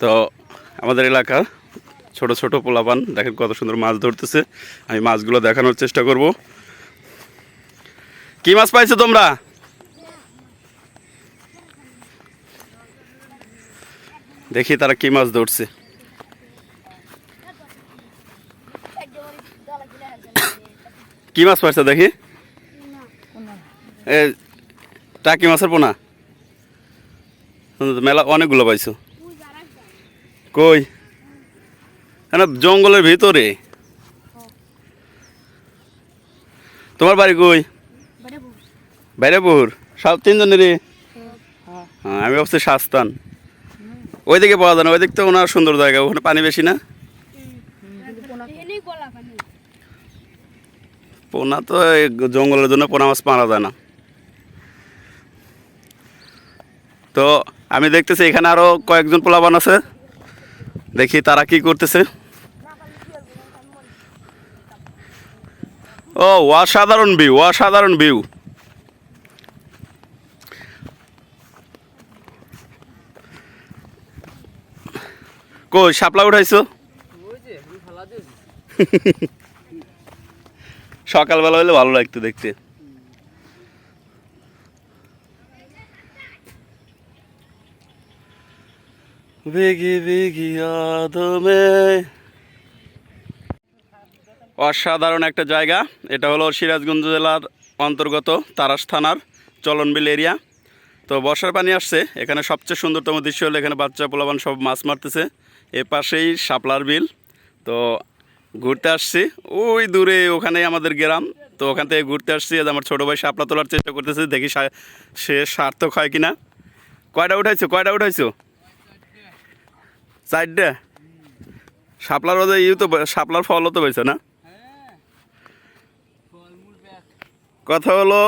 তো আমাদের এলাকা ছোট ছোট পোলাপান দেখেন কত সুন্দর মাছ ধরতেছে। আমি মাছগুলো দেখানোর চেষ্টা করব। কি মাছ পাইছো তোমরা? দেখি তারা কি মাছ ধরছে। কি মাছ পাইছো দেখি? এ টাকি মাছের পোনা মেলা অনেকগুলো পাইছো। কই? জঙ্গলের ভিতরে। তোমার বাড়ি কই? বাইরাপুর। সব তিনজনেরই? হ্যাঁ, আমি ভাবছি শাস্তান। ওইদিকে পাওয়া যায় না, ওইদিক তো ওনার সুন্দর জায়গা, ওখানে পানি বেশি না। পোনা তো জঙ্গলের জন্য পোনা মাছ মারা যায় না। তো আমি দেখতেছি এখানে আরো কয়েকজন পোলাপান আছে, দেখি তারা কি করতেছে। ও অসাধারণ ভিউ, অসাধারণ ভিউ। কই শাপলা উঠাইছো? সকালবেলা হলে ভালো লাগতো দেখতে। বেগি বেগি আদমে। অসাধারণ একটা জায়গা। এটা হলো সিরাজগঞ্জ জেলার অন্তর্গত তারাস থানার চলনবিল এরিয়া। তো বর্ষার পানি আসছে, এখানে সবচেয়ে সুন্দরতম দৃশ্য হলো এখানে বাচ্চা পোলাপান সব মাছ মারতেছে। এ পাশেই শাপলার বিল। তো ঘুরতে আসছি, ওই দূরে ওখানে আমাদের গ্রাম। তো ওখান থেকে ঘুরতে আসছি, আমার ছোটো ভাই শাপলা তোলার চেষ্টা করতেছে, দেখি সে সার্থক হয় কিনা। কয়টা উঠাইছো? কয়টা উঠাইছো? 4টে। শাপলার তো শাপলার ফলও তো পাইছো না? কথা হলো,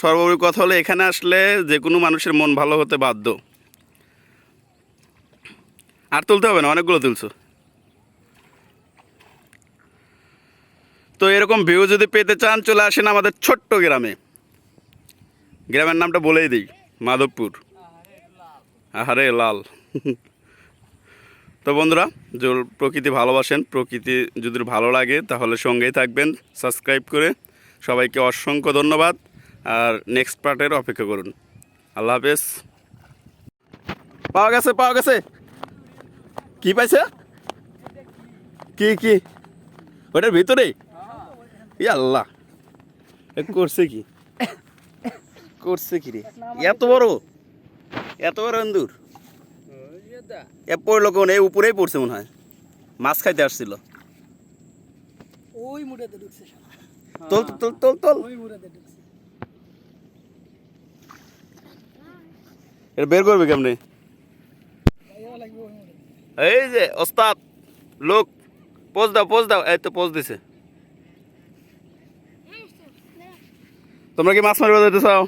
সর্বোপরি কথা হলো এখানে আসলে যে কোনো মানুষের মন ভালো হতে বাধ্য। আর তুলতে হবে না, অনেকগুলো তুলছো। তো এরকম ভিউ যদি পেতে চান চলে আসেন আমাদের ছোট্ট গ্রামে। গ্রামের নামটা বলেই দিই, মাধবপুর। আহারে লাল। তো বন্ধুরা, যে প্রকৃতি ভালোবাসেন, প্রকৃতি যদি ভালো লাগে তাহলে সঙ্গেই থাকবেন সাবস্ক্রাইব করে। সবাইকে অসংখ্য ধন্যবাদ। আর নেক্সট পার্টের অপেক্ষা করুন। আল্লাহ হাফেজ। পাওয়া গেছে, পাওয়া গেছে। কি পাইছে? কি কি ওটার ভিতরে? ই আল্লাহ, করছে কি? করছে কি রে? এত বড়, এত বড় এন্দুর। এ পড়লো কোন? এই উপরেই পড়ছে মনে হয়, মাছ খাইতে আসছিল। ওই মুড়াতে ঢুকছে। তোল তোল তোল তোল। ওই মুড়াতে ঢুকছে। এটা বের করবে কেমনে? এই যে ওস্তাদ লোক, পোজ দাও, পোজ দাও। এই তো পোজ দিছে। তোমরা কি মাছ মারবে যেতে চাও?